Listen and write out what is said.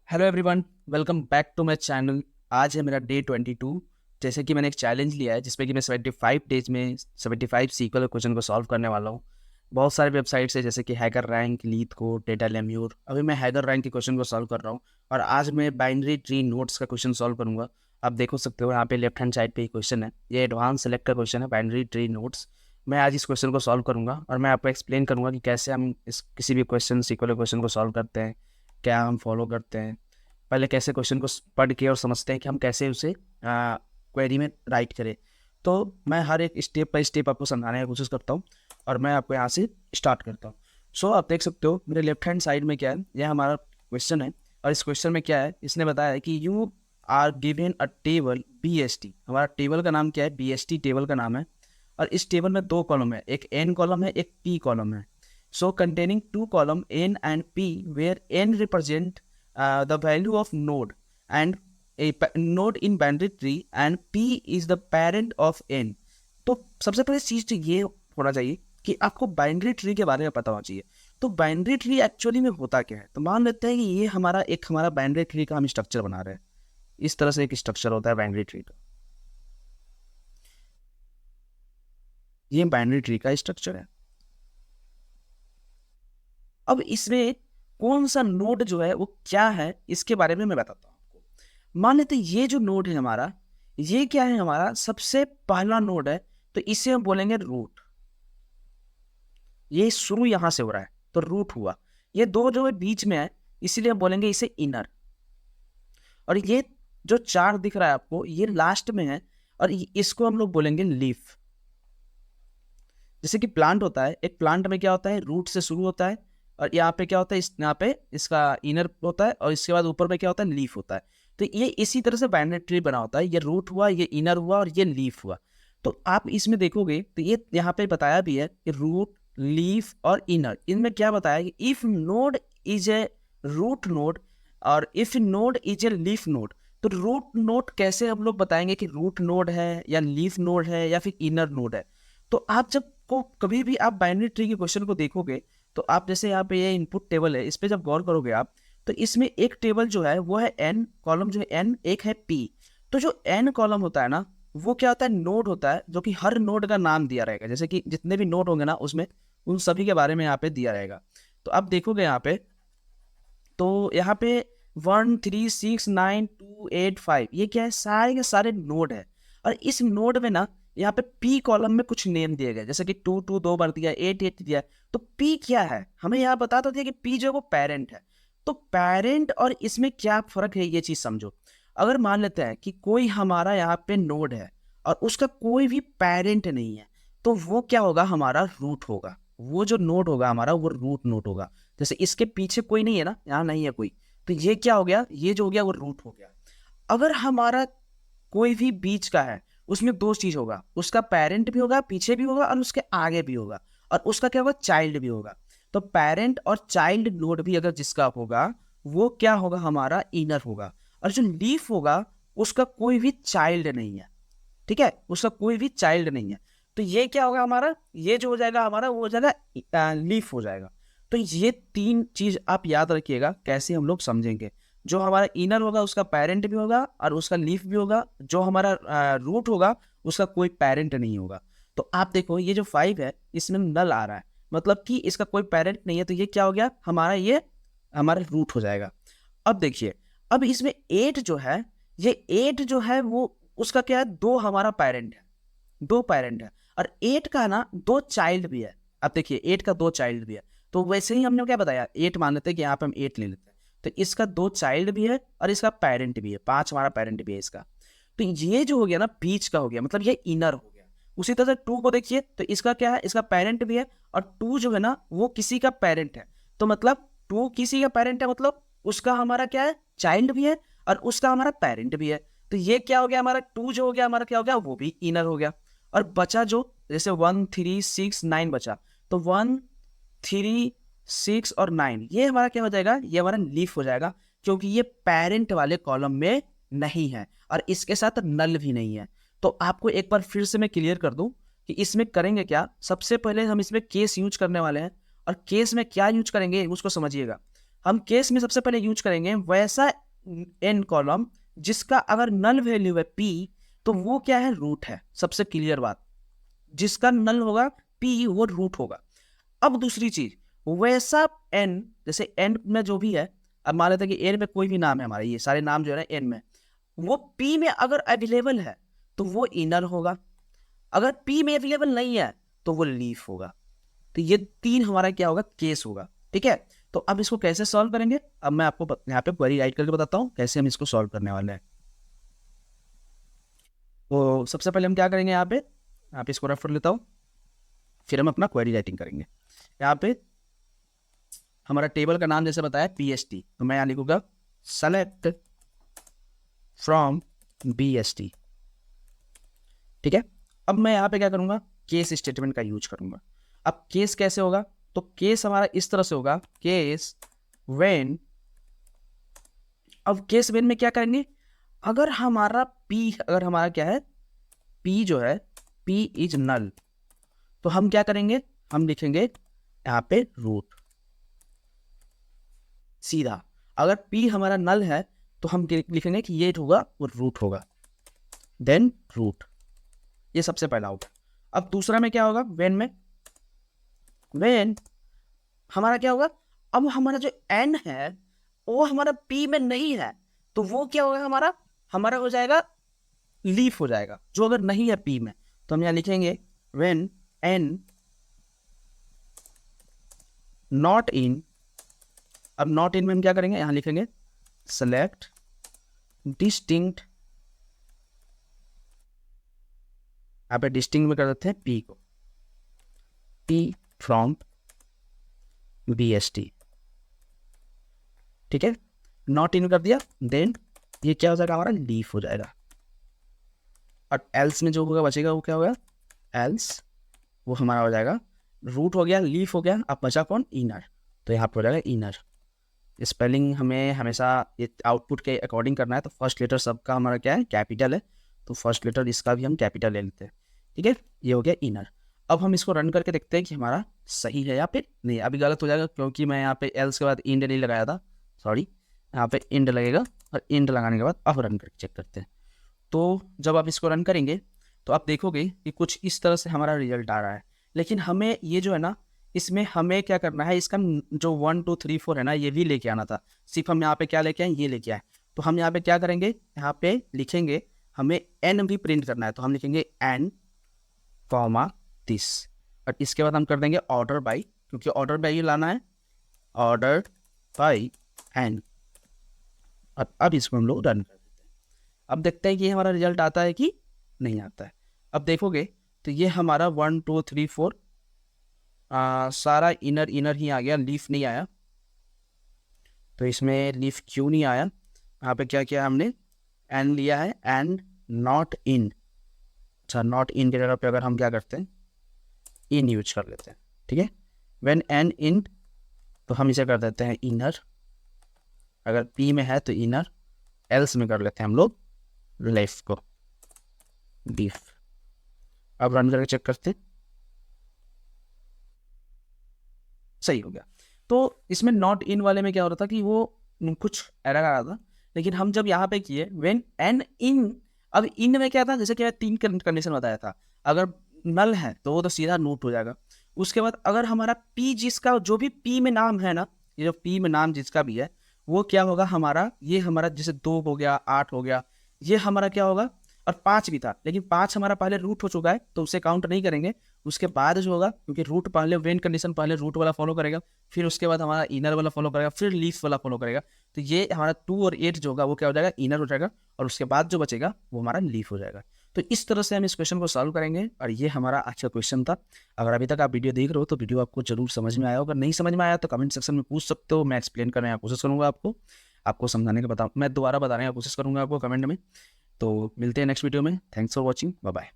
Hello everyone, welcome back to my channel. आज है मेरा डे 22। जैसे कि मैंने एक चैलेंज लिया है जिसमें कि मैं 75 डेज में 75 सीक्वल क्वेश्चन को सॉल्व करने वाला हूँ। बहुत सारे वेबसाइट्स है जैसे कि hacker rank, leet code, data lemur. अभी मैं हैकर रैंक के क्वेश्चन को सॉल्व कर रहा हूँ और आज मैं बाइनरी ट्री नोट्स का क्वेश्चन सॉल्व करूँगा। आप देखो सकते हो यहाँ पे लेफ्ट हैंड साइड पे ही क्वेश्चन है। ये एडवांस सेलेक्ट का क्वेश्चन है, बाइनरी ट्री नोट्स। मैं आज इस क्वेश्चन को सॉल्व करूँगा और मैं आपको एक्सप्लेन करूँगा कि कैसे हम इस किसी भी क्वेश्चन सीक्वल क्वेश्चन को सॉल्व करते हैं, क्या हम फॉलो करते हैं, पहले कैसे क्वेश्चन को पढ़ के और समझते हैं कि हम कैसे उसे क्वेरी में राइट करें। तो मैं हर एक स्टेप बाय स्टेप आपको समझाने की कोशिश करता हूँ और मैं आपको यहाँ से स्टार्ट करता हूँ। सो आप देख सकते हो मेरे लेफ्ट हैंड साइड में क्या है, यह हमारा क्वेश्चन है। और इस क्वेश्चन में क्या है, इसने बताया है कि you are given a table BST। हमारा टेबल का नाम क्या है, BST टेबल का नाम है। और इस टेबल में दो कॉलम है, एक N कॉलम है, एक P कॉलम है। So containing two column N and P where N represent the value of node and node in binary tree and P is the parent of N। तो सबसे पहले चीज तो ये होना चाहिए कि आपको बाइनरी ट्री के बारे में पता होना चाहिए। तो बाइनरी ट्री एक्चुअली में होता क्या है, तो मान लेते हैं कि ये हमारा बाइनरी ट्री का हम स्ट्रक्चर बना रहे हैं। इस तरह से एक स्ट्रक्चर होता है बाइनरी ट्री का। ये बाइनरी ट्री का स्ट्रक्चर है। अब इसमें कौन सा नोड जो है वो क्या है, इसके बारे में मैं बताता हूँ आपको। मान लेते हैं ये जो नोड है हमारा, ये क्या है, हमारा सबसे पहला नोड है। तो इसे हम बोलेंगे रूट। ये शुरू यहां से हो रहा है तो रूट हुआ। ये दो जो है बीच में है, इसीलिए हम बोलेंगे इसे इनर। और ये जो चार दिख रहा है आपको, ये लास्ट में है और इसको हम लोग बोलेंगे लीफ। जैसे कि प्लांट होता है, एक प्लांट में क्या होता है, रूट से शुरू होता है और यहाँ पे क्या होता है, यहाँ पे इसका इनर होता है और इसके बाद ऊपर में क्या होता है, लीफ होता है। तो ये इसी तरह से बाइनरी ट्री बना होता है। ये रूट हुआ, ये इनर हुआ और ये लीफ हुआ। तो आप इसमें देखोगे तो ये यहाँ पे बताया भी है कि रूट, लीफ और इनर, इनमें क्या बताया कि if node is a root node और if node is a leaf node. तो रूट नोड कैसे हम लोग बताएंगे कि रूट नोड है या लीफ नोड है या फिर इनर नोड है। तो आप जब को कभी भी आप बाइनरी ट्री के क्वेश्चन को देखोगे तो आप जैसे यहाँ पे ये इनपुट टेबल है, इस पे जब गौर करोगे आप, तो इसमें एक टेबल जो है वो है N कॉलम, जो है N, एक है P। तो जो N कॉलम होता है ना, वो क्या होता है, नोड होता है, जो कि हर नोड का नाम दिया रहेगा। जैसे कि जितने भी नोड होंगे ना उसमें उन सभी के बारे में यहाँ पे दिया रहेगा। तो आप देखोगे यहाँ पे, तो यहाँ पे 1 3 6 9 2 8 5 ये क्या है, सारे के सारे नोड है। और इस नोड में ना यहाँ पे P कॉलम में कुछ नेम दिए गए, जैसे कि 2 2 दो बार दिया, 8 8 दिया। तो P क्या है, हमें यहाँ बता तो दिया कि P जो है वो पेरेंट है। तो पेरेंट और इसमें क्या फर्क है, ये चीज समझो। अगर मान लेते हैं कि कोई हमारा यहाँ पे नोड है और उसका कोई भी पेरेंट नहीं है, तो वो क्या होगा, हमारा रूट होगा। वो जो नोड होगा हमारा वो रूट नोड होगा। जैसे इसके पीछे कोई नहीं है ना, यहाँ नहीं है कोई, तो ये क्या हो गया, ये जो हो गया वो रूट हो गया। अगर हमारा कोई भी बीच का है, उसमें दो चीज होगा, उसका पेरेंट भी होगा, पीछे भी होगा और उसके आगे भी होगा, और उसका क्या होगा, चाइल्ड भी होगा। तो पेरेंट और चाइल्ड नोड भी अगर जिसका होगा वो क्या होगा, हमारा इनर होगा। और जो लीफ होगा उसका कोई भी चाइल्ड नहीं है, ठीक है, उसका कोई भी चाइल्ड नहीं है। तो ये क्या होगा हमारा, ये जो हो जाएगा हमारा वो हो जाएगा लीफ हो जाएगा। तो ये तीन चीज आप याद रखिएगा, कैसे हम लोग समझेंगे। जो हमारा इनर होगा उसका पेरेंट भी होगा और उसका लीफ भी होगा। जो हमारा रूट होगा उसका कोई पेरेंट नहीं होगा। तो आप देखो ये जो 5 है इसमें नल आ रहा है, मतलब कि इसका कोई पेरेंट नहीं है। तो ये क्या हो गया हमारा, ये हमारा रूट हो जाएगा। अब देखिए, अब इसमें 8 जो है, ये 8 जो है वो उसका क्या है, दो हमारा पेरेंट है, दो पेरेंट है। और 8 का ना दो चाइल्ड भी है। अब देखिए 8 का दो चाइल्ड भी है। तो वैसे ही हमने क्या बताया, 8 मान लेते हैं कि यहाँ पे हम 8 ले लेते हैं। तो इसका दो चाइल्ड भी है और इसका पेरेंट भी है, 5 हमारा पेरेंट भी है इसका। तो ये जो हो गया ना बीच का हो गया, मतलब ये इनर हो गया। उसी तरह से 2 को देखिए, तो इसका क्या है, इसका पेरेंट भी है और 2 जो है ना वो किसी का पेरेंट है। तो मतलब 2 किसी का पेरेंट है, मतलब उसका हमारा क्या है, चाइल्ड भी है और उसका हमारा पेरेंट भी है। तो ये क्या हो गया हमारा, 2 जो हो गया हमारा क्या हो गया, वो भी इनर हो गया। और बचा जो, जैसे 1 3 6 9 बचा, तो 1 3 6 और 9 ये हमारा क्या हो जाएगा, ये हमारा लीफ हो जाएगा, क्योंकि ये पेरेंट वाले कॉलम में नहीं है और इसके साथ नल भी नहीं है। तो आपको एक बार फिर से मैं क्लियर कर दूं कि इसमें करेंगे क्या। सबसे पहले हम इसमें केस यूज करने वाले हैं, और केस में क्या यूज करेंगे उसको समझिएगा। हम केस में सबसे पहले यूज करेंगे वैसा n कॉलम जिसका अगर नल वैल्यू है p, तो वो क्या है, रूट है। सबसे क्लियर बात, जिसका नल होगा p वो रूट होगा। अब दूसरी चीज, वैसा n, जैसे n में जो भी है, अब मान लेते हैं कि n में कोई भी नाम है, हमारे ये सारे नाम जो है ना n में, वो p में अगर अवेलेबल है तो वो इनर होगा, अगर p में अवेलेबल नहीं है तो वो लीफ होगा। तो ये 3 हमारा क्या होगा, केस होगा। ठीक है, तो अब इसको कैसे सॉल्व करेंगे, अब मैं आपको यहाँ पे क्वेरी राइट करके बताता हूँ कैसे हम इसको सॉल्व करने वाले हैं। तो सबसे पहले हम क्या करेंगे, यहाँ पे इसको रेफर लेता हूँ, फिर हम अपना क्वेरी राइटिंग करेंगे। यहाँ पे हमारा टेबल का नाम जैसे बताया PST, तो मैं यहाँ लिखूंगा सेलेक्ट फ्रॉम BST। ठीक है, अब मैं यहाँ पे क्या करूंगा, केस स्टेटमेंट का यूज करूंगा। अब केस कैसे होगा, तो केस हमारा इस तरह से होगा, केस व्हेन। अब केस व्हेन में क्या करेंगे, अगर हमारा क्या है, P जो है, P इज नल, तो हम क्या करेंगे, हम लिखेंगे यहाँ पे रूट सीधा। अगर P हमारा नल है तो हम लिखेंगे कि ये होगा वो रूट होगा, देन रूट। ये सबसे पहला होगा। अब दूसरा में क्या होगा, वेन हमारा क्या होगा, अब हमारा जो n है वो हमारा P में नहीं है, तो वो क्या होगा, हमारा हो जाएगा लीफ हो जाएगा, जो अगर नहीं है P में। तो हम यहाँ लिखेंगे वेन n नॉट इन। अब नॉट इन में हम क्या करेंगे, यहां लिखेंगे सेलेक्ट डिस्टिंक्ट, यहाँ पे डिस्टिंक्ट में कर देते हैं P को, P फ्रॉम BST। ठीक है, नॉट इन कर दिया, देन ये क्या हो जाएगा, हमारा लीफ हो जाएगा। और एल्स में जो होगा बचेगा वो क्या होगा, एल्स वो हमारा हो जाएगा रूट हो गया, लीफ हो गया, अब बचा कौन, इनर। तो यहाँ पर हो जाएगा इनर। स्पेलिंग हमें हमेशा ये आउटपुट के अकॉर्डिंग करना है, तो फर्स्ट लेटर सबका हमारा क्या है, कैपिटल है, तो फर्स्ट लेटर इसका भी हम कैपिटल ले लेते हैं। ठीक है, ये हो गया इनर। अब हम इसको रन करके देखते हैं कि हमारा सही है या फिर नहीं। अभी गलत हो जाएगा क्योंकि मैं यहाँ पे एल्स के बाद इंड नहीं लगाया था, सॉरी, यहाँ पे इंड लगेगा, और इंड लगाने के बाद अब रन करके चेक करते हैं। तो जब आप इसको रन करेंगे तो आप देखोगे कि कुछ इस तरह से हमारा रिजल्ट आ रहा है। लेकिन हमें ये जो है ना, इसमें हमें क्या करना है, इसका जो 1 2 3 4 है ना, ये भी लेके आना था। सिर्फ हम यहाँ पे क्या लेके आए, ये लेके आए। तो हम यहाँ पे क्या करेंगे, यहाँ पे लिखेंगे, हमें n भी प्रिंट करना है, तो हम लिखेंगे n कॉमा दिस, और इसके बाद हम कर देंगे ऑर्डर बाई, क्योंकि ऑर्डर बाई लाना है, ऑर्डर बाई n। और अब इसको हम लोग रन कर देते हैं। अब देखते हैं कि हमारा रिजल्ट आता है कि नहीं आता है। अब देखोगे तो ये हमारा 1 2 3 4 सारा इनर ही आ गया, लीफ नहीं आया। तो इसमें लीफ क्यों नहीं आया, यहाँ पे क्या किया हमने, एन लिया है, एंड नॉट इन। अच्छा, नॉट इन के जगह पे अगर हम क्या करते हैं, इन यूज कर लेते हैं। ठीक है, व्हेन एन इन, तो हम इसे कर देते हैं इनर, अगर पी में है तो इनर, एल्स में कर लेते हैं हम लोग लेफ्ट को लीफ। अब रन करके चेक करते हैं, सही हो गया। तो इसमें नॉट इन वाले में क्या हो रहा था कि वो कुछ एरर आ रहा था, लेकिन हम जब यहाँ पे किए व्हेन एन इन, अब इन में क्या था, जैसे कि 3 कंडीशन बताया था, अगर नल है तो वो तो सीधा नोट हो जाएगा। उसके बाद अगर हमारा पी, जिसका जो भी पी में नाम है ना, ये जो पी में नाम जिसका भी है वो क्या होगा हमारा, ये हमारा जैसे 2 हो गया, 8 हो गया, ये हमारा क्या होगा, और 5 भी था, लेकिन 5 हमारा पहले रूट हो चुका है तो उसे काउंट नहीं करेंगे। उसके बाद जो होगा, क्योंकि रूट पहले, वेन कंडीशन पहले रूट वाला फॉलो करेगा, फिर उसके बाद हमारा इनर वाला फॉलो करेगा, फिर लीफ वाला फॉलो करेगा। तो ये हमारा 2 और 8 जो होगा वो क्या हो जाएगा, इनर हो जाएगा, और उसके बाद जो बचेगा वो हमारा लीफ हो जाएगा। तो इस तरह से हम इस क्वेश्चन को सॉल्व करेंगे, और ये हमारा आज का क्वेश्चन था। अगर अभी तक आप वीडियो देख रहे हो तो वीडियो आपको जरूर समझ में आया हो, अगर नहीं समझ में आया तो कमेंट सेक्शन में पूछ सकते हो, मैं एक्सप्लेन करने की कोशिश करूँगा, आपको समझाने का मैं दोबारा बताने की कोशिश करूँगा आपको कमेंट में। तो मिलते हैं नेक्स्ट वीडियो में। Thanks for watching, bye bye.